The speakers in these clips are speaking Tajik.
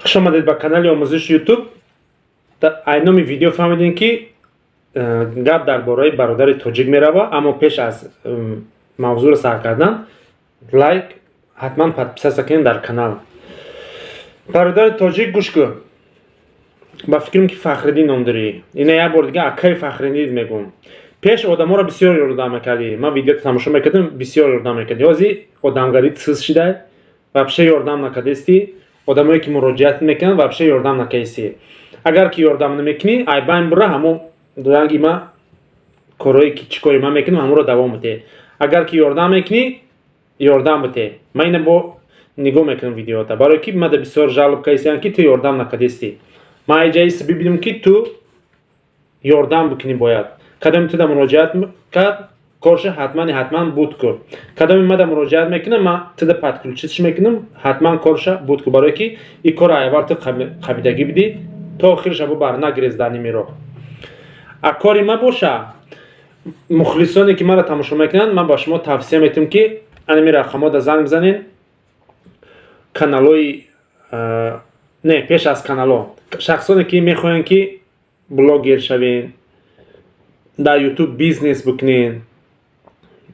Хуш омадед ба канали омӯзиш ютуб. Айноми видео фаҳмидем ки гап дар бораи бародари тоҷик мерава, аммо пеш аз мавзӯъро сар кардан лайк ҳатман подписатсия кунед дар канал. Бародари тоҷик гӯш кун. Ба фикрам ки Фахриддин ном дорӣ. Ина як бор дига акаи Фахриддин мегӯм. Пеш одаморо бисёр ёрдам мекардӣ. Ман видеото тамошо мекардам, бисёр ёрдам мекардӣ. Ҳозир одамгарӣ тиз шидай, вабше ёрдам накардисти. Одамое ки муроҷиат мекунанд вабше ёрдам накардисти. Агар ки ёрдам намекунӣ, айбайн бура ҳамон ранги ма корое ки чӣ кори ман мекунам ҳамонро давом бите. Агар ки ёрдам мекунӣ, ёрдам бите. Ман ина бо нигоҳ мекунам видеота, барои ки мада бисёр жалоб кардистиам ки ту ёрдам накардисти. Ман иҷаист бибинам ки ту ёрдам бикунӣ бояд. Кадоми туда муроҷиат кард, корша ҳатман буд кун. Кадоми мада муроҷиат мекунам, ман туда подключитш мекунам, ҳатман корша буд кун, барои ки ин кора айвар ту қабидагӣ бидӣ, то охирша бубар нагирез дар ними роҳ. А кори ма боша, мухлисоне ки маро тамошо мекунанд, ман ба шумо тавсия метавам ки анами рақамода занг бизанед. Каналои не пеш аз канало шахсоне ки мехоҳанд ки блогер шавен, дар ютуб бизнес бикунен,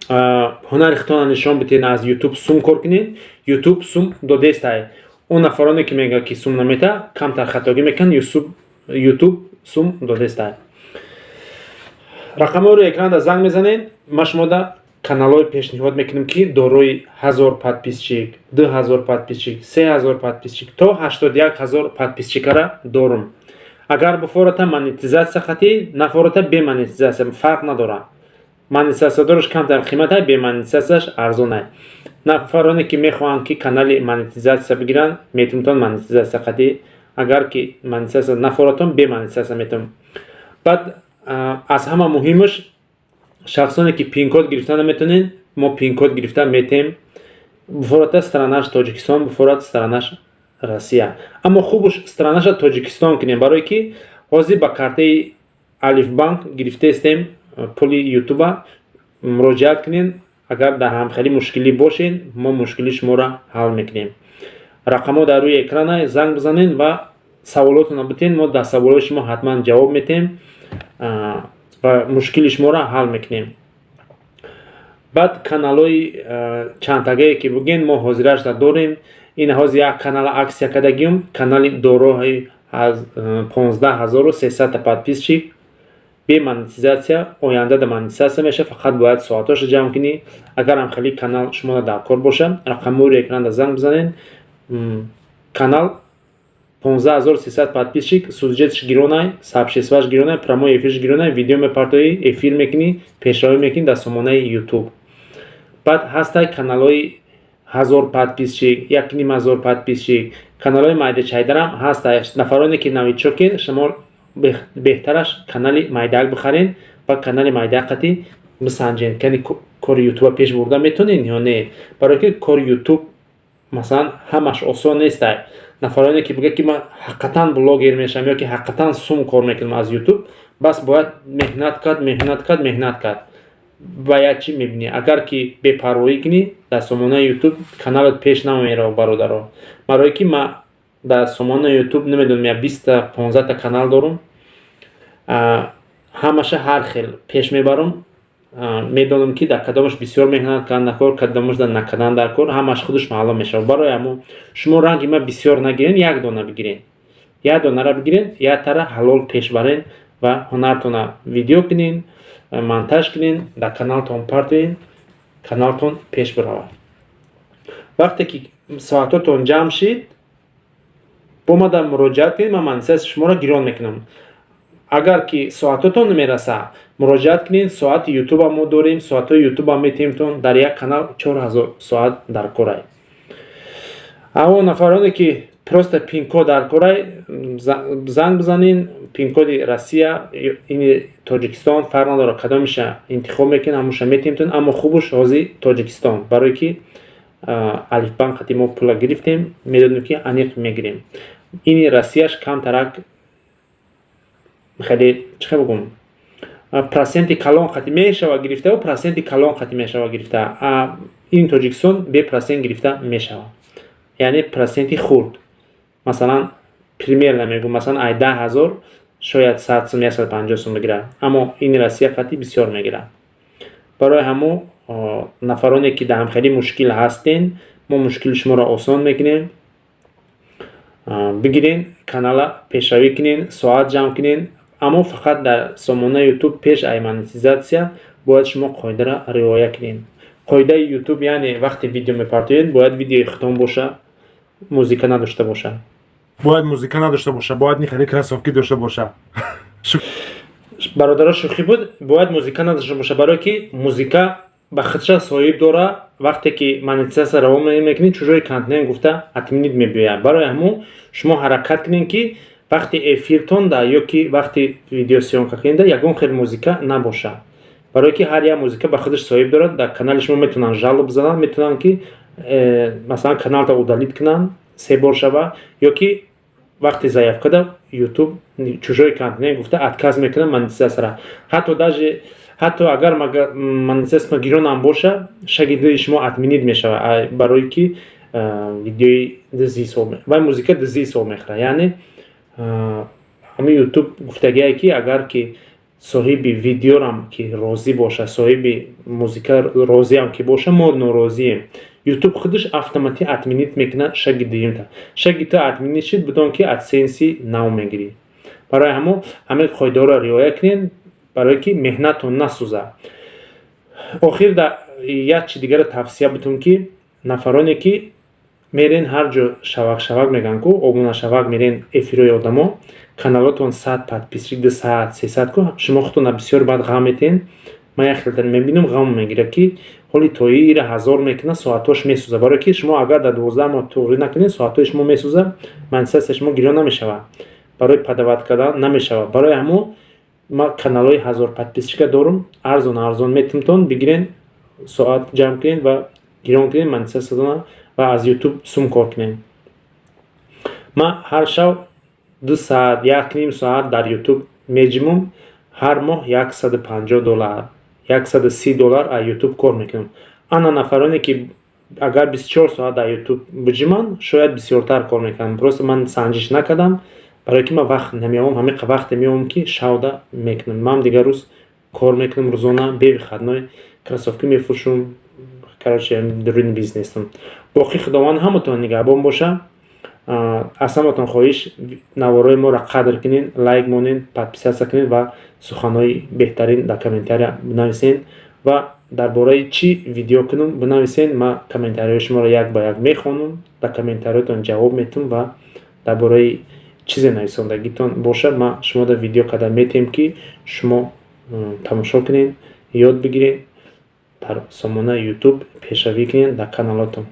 ҳунари худтонро нишон битен, аз ютуб сум кор кунен. Ютуб сум додестай. Он нафароне ки мегӯянд ки сум намета, камтар хатогӣ мекунанд. Ютуб сум додестай. Рақамҳоро экрана занг мезанед. Ман шумода каналҳои пешниҳод мекунам ки дорои 1000 подписчик, 2000 подписчик, 3000 подписчик то 81000 подписчикара дорам. Агар буфорота монетизатсия хати, нафорота бе монетизатсия фарқ надорад. Монетизатсиядораш камтар қимата, бе монетизатсияш арзонай. Нафароне ки мехоҳанд ки канали монетизатсия бигиранд, метавонанд монетизатсия хати. Агар ки монетизатсия нафоратон бе монетизатсия метавон. Баъд аз ҳама муҳимаш шахсоне ки пин-код гирифта наметавонен, мо пин-код гирифта метем. Буфорота странаш Тоҷикистон, буфорат странаш Россия. Аммо хубуш странаша Тоҷикистон кунем, барое ки ҳозир ба картаи Алифбанк гирифтаистем пули ютуба. Муроҷиат кунен. Агар дар ҳамхелӣ мушкилӣ бошед, мо мушкилии шуморо ҳал мекунем. Рақамҳо дар рӯи экрана занг бизанед ва саволотона битен. Мо дар саволоти шумо ҳатман ҷавоб метем ва мушкили шуморо ҳал мекунем. Баъд каналҳои чандтагае ки буген мо ҳозирашда дорем. Ин ҳозир як канала аксия кардагием, канали дорои 15300 подписчик бе монетизатсия. Оянда да монетизатсия меша, фақат бояд соатошо ҷамъ кунӣ. Агар ҳам хеле канал шумода дар кор боша, рақамҳои экрана занг бизанед. Канал 15300 подписчик, суджетш гиронай, сабшесваш гиронай, прямой эфирш гиронай, видео мепартоӣ, эфир мекунӣ, пешравӣ мекунӣ дар сомонаи ютуб. Баъд ҳастай каналҳои 1000 подписчик, 1500 подписчик, каналҳои майдачайдарам ҳастай. Нафароне ки новичокен, шумо беҳтараш канали майдак бихарен ва канали майдақати бисанҷед. Кани кори ютуба пеш бурда метавонед ё не? Барои ки кори ютуб масалан ҳамаш осон нестай. Нафароне ки бигӯяд ки ман ҳақиқатан блогер мешавам ё ки ҳақиқатан сум кор мекунам аз ютуб, бас бояд меҳнат кард. Ба як чӣ мебинӣ? Агар ки бепарвоӣ кунӣ, дар сомонаи ютуб каналат пеш намерав бародаро. Барои ки ман дар сомонаи ютуб намедонам я 20-15 канал дорам. Ҳамаша ҳар хел пеш мебарам. Медонам ки дар кадомаш бисёр меҳнат кардан кор, кадомаш дар накардан дар кор, ҳамаш худаш маълум мешавад. Барои ҳамон шумо ранги ма бисёр нагирен, як дона бигирен. Як донара бигирен, як тара ҳалол пеш барен ва ҳунартона видео кунен, монтаж кунен, дар каналтон партоен, каналтон пеш биравад. Вақте ки соатотон ҷамъ шид, бомада муроҷиат кунед, ман монетизатсияи шуморо гирон мекунам. Агар ки соатотон намераса, муроҷиат кунед. Соати ютуба мо дорем, соатҳои ютуба метавонтон дар як канал 4000 соат дар корай. Амо нафароне ки просто пин-код дар корай, занг бизанед. Пин-коди Россия, ини Тоҷикистон фарқ надорад, кадомиша интихоб мекунед, ҳамоша метавонтон. Аммо хубуш ҳозир Тоҷикистон, барои ки Алифбанк хати мо пула гирифтем, медонем ки аниқ мегирем. Ини Россияш камтарак хеле чӣ бигӯм, проценти калон хати мешава гирифта, проценти калон хати мешава гирифта. Ин Тоҷикистон бе процент гирифта мешава, яъне проценти хурд. Масалан премьерно мегӯ масалан ай 10,000 шояд 100 сум 150 сум мегирад, аммо ин Россия қати бисёр мегирад. барои ҳамо нафароне ки дар хеле мушкил ҳастен, мо мушкили шуморо осон мекунем. бигирен канала пешравӣ кунен, соат ҷамъ кунен, аммо фақат дар сомонаи YouTube пеш ай монетизатсия бояд шумо қоидаро риоя кунен. қоидаи YouTube яъне вақте видео мепартоед бояд видеои хитом боша, музика надошта боша. Бояд музика надошта боша, бояд нихеле красовки дошта боша. бародаро шӯхӣ буд, бояд музика надошта боша, барое ки музика ба худша соҳиб дора. вақте ки монетизатсия раво мекунед, чужои контент гуфта атминид мебиёяд. барои ҳамо шумо ҳаракат кунед ки вақти эфиртонда ё ки вақти видеосъёмка кунеда ягон хел музика набоша. барое ки ҳар як музика ба худаш соҳиб дорад. дар канали шумо метавонанд жалоб бизананд, метавонанд ки масалан каналта удалит кунанд, 3 бор шава, ё ки вақти заявкада YouTube чужои контент гуфта отказ мекунад монетизатсияра. ҳатто агар монетизатсия гирон ҳам боша, шагиди шумо атминид мешавад, барое ки видеои ва музика 10 сол мехӯрад. яъне ҳамин YouTube гуфтагие ки агар ки соҳиби видеорам ки розӣ боша, соҳиби музика розиам ки боша, мо норозием. YouTube худаш автоматик атминид мекунад шагидиимта. шаги ту атминид шуд, бидон ки адсенси нав мегирӣ. барои ҳамо ҳамин қоидаҳоро риоя кунед, барое ки меҳнатон насӯзад. охир дар як чи дигаро тавсия бутум ки нафароне ки мерен ҳар ҷо шавак меган ку обуна шавак мерен эфирои одамо, каналотон 100 подписчик 200 300 ку шумо худтона бисёр бад ғам метен. ман як хелтар мебинам ғам мегира ки ҳоли тоира 1000 мекунад, соатош месӯза. барое ки шумо агар дар 12 моҳ тоғӣ накунед, соатои шумо месӯза, монетизатсияи шумо гирон намешавад, барои падават кардан намешавад. барои ҳамо ман каналои 1000 подписчика дорум, арзон метимтон бигирен, соат ҷамъ кунед ва гирон кунед монетизатсияна ва аз YouTube сум кор кунед. ман ҳар шав 2 соат, 1.5 соат дар YouTube меҷимум, ҳар моҳ $150, $130 аз YouTube кор мекунам. ана нафароне ки агар 24 соат дар YouTube биҷиманд, шояд бисёртар кор мекунам. просто ман санҷиш накардам, барое ки ман вақт намеёвам, ҳамиқа вақте меёвам ки шавда мекунам. ман дигар рӯз кор мекунам, рӯзона бевихадной красовки мефурӯшам. короче дуруни бизнесам. боқӣ худованд ҳамотон нигаҳбон боша. аз ҳамотон хоҳиш навораи моро қадр кунед, лайк монед, подписатсия кунед ва суханҳои беҳтарин дар комментария бинависед ва дар бораи чӣ видео кунам бинависед. ман комментариҳои шуморо як ба як мехонам, дар комментариҳоятон ҷавоб метам ва дар бораи чизе нависондагитон бошад, ман шуморо видео карда метем ки шумо тамошо кунед, ёд бигиред, дар сомонаи YouTube пешравӣ кунед дар каналотон.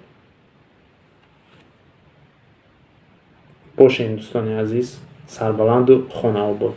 бошед дӯстони азиз, сарбаланду хонаобод.